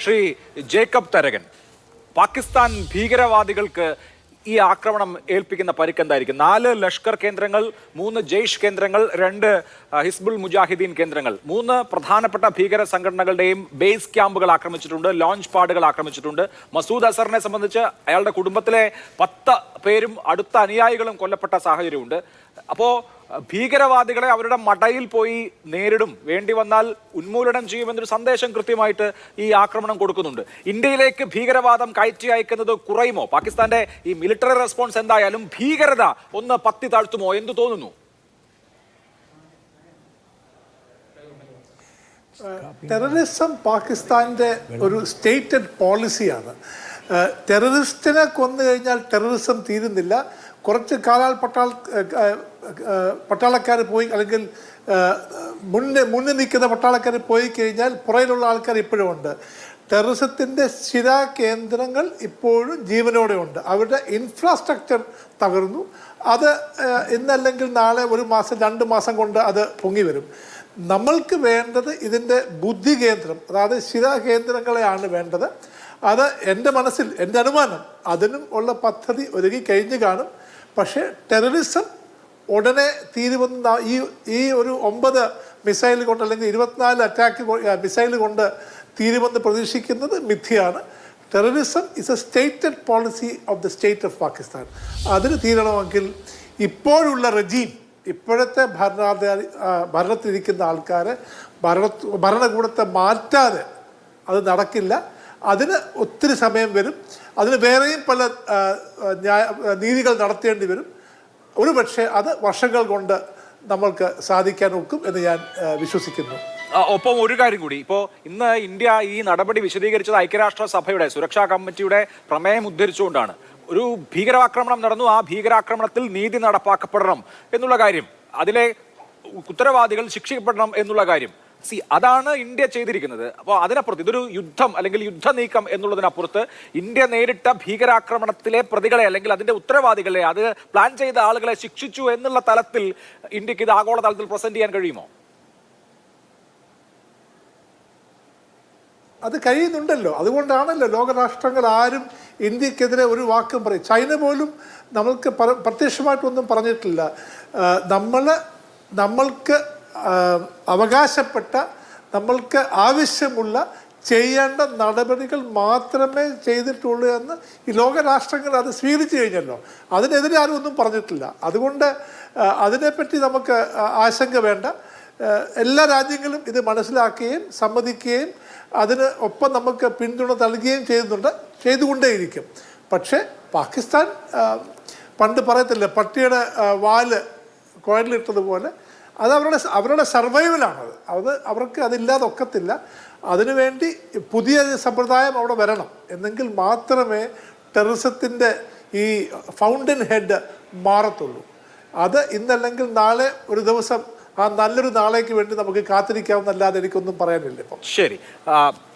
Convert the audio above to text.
Shri Jacob Tharakan, Pakistan ഭീകരവാദികൾക്ക് ഈ ആക്രമണം ഏൽപ്പിക്കുന്ന പരിക്കെന്തായിരിക്കും? 4 ലഷ്കർ കേന്ദ്രങ്ങൾ, 3 ജെയ്ഷ് കേന്ദ്രങ്ങൾ, 2 ഹിസ്ബുൾ മുജാഹിദീൻ കേന്ദ്രങ്ങൾ, 3 പ്രധാനപ്പെട്ട ഭീകര സംഘടനകളുടെയും ബേസ് ക്യാമ്പുകൾ ആക്രമിച്ചിട്ടുണ്ട്, ലോഞ്ച് പാഡുകൾ ആക്രമിച്ചിട്ടുണ്ട്. മസൂദ് അസറിനെ സംബന്ധിച്ച് അയാളുടെ കുടുംബത്തിലെ 10 പേരും അടുത്ത അനുയായികളും കൊല്ലപ്പെട്ട സാഹചര്യമുണ്ട്. അപ്പോൾ ഭീകരവാദികളെ അവരുടെ മടയിൽ പോയി നേരിടും, വേണ്ടി വന്നാൽ ഉന്മൂലനം ചെയ്യുമെന്നൊരു സന്ദേശം കൃത്യമായിട്ട് ഈ ആക്രമണം കൊടുക്കുന്നുണ്ട്. ഇന്ത്യയിലേക്ക് ഭീകരവാദം കയറ്റി അയക്കുന്നത് കുറയുമോ? പാകിസ്ഥാന്റെ ഈ മിലിറ്ററി റെസ്പോൺസ് എന്തായാലും ഭീകരത ഒന്ന് പത്തി താഴ്ത്തുമോ? എന്തു തോന്നുന്നു? ടെററിസം പാകിസ്ഥാന്റെ ഒരു സ്റ്റേറ്റഡ് പോളിസിയാണ്. ടെററിസ്റ്റിനെ കൊന്നു കഴിഞ്ഞാൽ ടെററിസം തീരുന്നില്ല. കുറച്ച് കാലാൽ പട്ടാളക്കാർ പോയി, അല്ലെങ്കിൽ മുന്നിൽ നിൽക്കുന്ന പട്ടാളക്കാർ പോയി കഴിഞ്ഞാൽ പുറയിലുള്ള ആൾക്കാർ ഇപ്പോഴും ഉണ്ട്. ടെററിസത്തിൻ്റെ സ്ഥിര കേന്ദ്രങ്ങൾ ഇപ്പോഴും ജീവനോടെ ഉണ്ട്. അവരുടെ ഇൻഫ്രാസ്ട്രക്ചർ തകർന്നു. അത് ഇന്നല്ലെങ്കിൽ നാളെ 1 മാസം 2 മാസം കൊണ്ട് അത് പൊങ്ങി വരും. നമ്മൾക്ക് വേണ്ടത് ഇതിൻ്റെ ബുദ്ധി കേന്ദ്രം, അതായത് സ്ഥിര കേന്ദ്രങ്ങളെയാണ് വേണ്ടത്. അത് എൻ്റെ മനസ്സിൽ, എൻ്റെ അനുമാനം, അതിനും ഉള്ള പദ്ധതി ഒരുങ്ങി കഴിഞ്ഞ് കാണും. പക്ഷേ ടെററിസം ഉടനെ തീരുമെന്ന ഈ ഒരു 9 മിസൈൽ കൊണ്ട്, അല്ലെങ്കിൽ 24 മിസൈൽ കൊണ്ട് തീരുമെന്ന് പ്രതീക്ഷിക്കുന്നത് മിഥ്യയാണ്. Terrorism is a stated policy of the state of Pakistan. അതിന് തീരണമെങ്കിൽ ഇപ്പോഴുള്ള റെജീം, ഇപ്പോഴത്തെ ഭരണത്തിലിരിക്കുന്ന ആൾക്കാരെ, ഭരണകൂടത്തെ മാറ്റാതെ അത് നടക്കില്ല. അതിന് ഒത്തിരി സമയം വരും. അതിന് വേറെയും പല നീതികൾ നടത്തേണ്ടി വരും. ഒരുപക്ഷെ അത് വർഷങ്ങൾ കൊണ്ട് നമ്മൾക്ക് സാധിക്കാൻ ഒക്കും എന്ന് ഞാൻ വിശ്വസിക്കുന്നു. ഒപ്പം ഒരു കാര്യം കൂടി, ഇപ്പോൾ ഇന്ന് ഇന്ത്യ ഈ നടപടി വിശദീകരിച്ചത് ഐക്യരാഷ്ട്രസഭയുടെ സുരക്ഷാ കമ്മിറ്റിയുടെ പ്രമേയം ഉദ്ധരിച്ചുകൊണ്ടാണ്. ഒരു ഭീകരാക്രമണം നടന്നു, ആ ഭീകരാക്രമണത്തിൽ നീതി നടപ്പാക്കപ്പെടണം എന്നുള്ള കാര്യം, അതിലെ ഉത്തരവാദികൾ ശിക്ഷിക്കപ്പെടണം എന്നുള്ള കാര്യം. അതാണ് ഇന്ത്യ ചെയ്തിരിക്കുന്നത്. അപ്പോൾ അതിനപ്പുറത്ത് ഇതൊരു യുദ്ധം അല്ലെങ്കിൽ യുദ്ധ നീക്കം എന്നുള്ളതിനപ്പുറത്ത് ഇന്ത്യ നേരിട്ട ഭീകരാക്രമണത്തിലെ പ്രതികളെ, അല്ലെങ്കിൽ അതിന്റെ ഉത്തരവാദികളെ, അത് പ്ലാൻ ചെയ്ത ആളുകളെ ശിക്ഷിച്ചു എന്നുള്ള തലത്തിൽ ഇന്ത്യക്ക് ഇത് ആഗോള തലത്തിൽ പ്രസന്റ് ചെയ്യാൻ കഴിയുമോ? അത് കഴിയുന്നുണ്ടല്ലോ. അതുകൊണ്ടാണല്ലോ ലോകരാഷ്ട്രങ്ങൾ ആരും ഇന്ത്യക്കെതിരെ ഒരു വാക്കും പറയും. ചൈന പോലും നമ്മൾക്ക് പ്രത്യക്ഷമായിട്ടൊന്നും പറഞ്ഞിട്ടില്ല. നമ്മൾക്ക് അവകാശപ്പെട്ട, നമ്മൾക്ക് ആവശ്യമുള്ള ചെയ്യേണ്ട നടപടികൾ മാത്രമേ ചെയ്തിട്ടുള്ളൂ എന്ന് ഈ ലോകരാഷ്ട്രങ്ങൾ അത് സ്വീകരിച്ചു കഴിഞ്ഞല്ലോ. അതിനെതിരെ ആരും ഒന്നും പറഞ്ഞിട്ടില്ല. അതുകൊണ്ട് അതിനെപ്പറ്റി നമുക്ക് ആശങ്ക വേണ്ട. എല്ലാ രാജ്യങ്ങളും ഇത് മനസ്സിലാക്കുകയും സമ്മതിക്കുകയും അതിന് ഒപ്പം നമുക്ക് പിന്തുണ നൽകുകയും ചെയ്തുകൊണ്ടേയിരിക്കും. പക്ഷേ പാകിസ്ഥാൻ പണ്ട് പറയത്തില്ല, പട്ടിയുടെ വാല് കുഴലിട്ടതുപോലെ അത് അവരുടെ സർവൈവലാണത്. അവർക്ക് അതില്ലാതെ ഒക്കത്തില്ല. അതിനുവേണ്ടി പുതിയ സമ്പ്രദായം അവിടെ വരണം. എന്നെങ്കിൽ മാത്രമേ ടെററിസത്തിൻ്റെ ഈ ഫൗണ്ടൻ ഹെഡ് മാറത്തുള്ളൂ. അത് ഇന്നല്ലെങ്കിൽ നാളെ ഒരു ദിവസം, ആ നല്ലൊരു നാളേക്ക് വേണ്ടി നമുക്ക് കാത്തിരിക്കാവുന്നല്ലാതെ എനിക്കൊന്നും പറയാനില്ല ഇപ്പം. ശരി.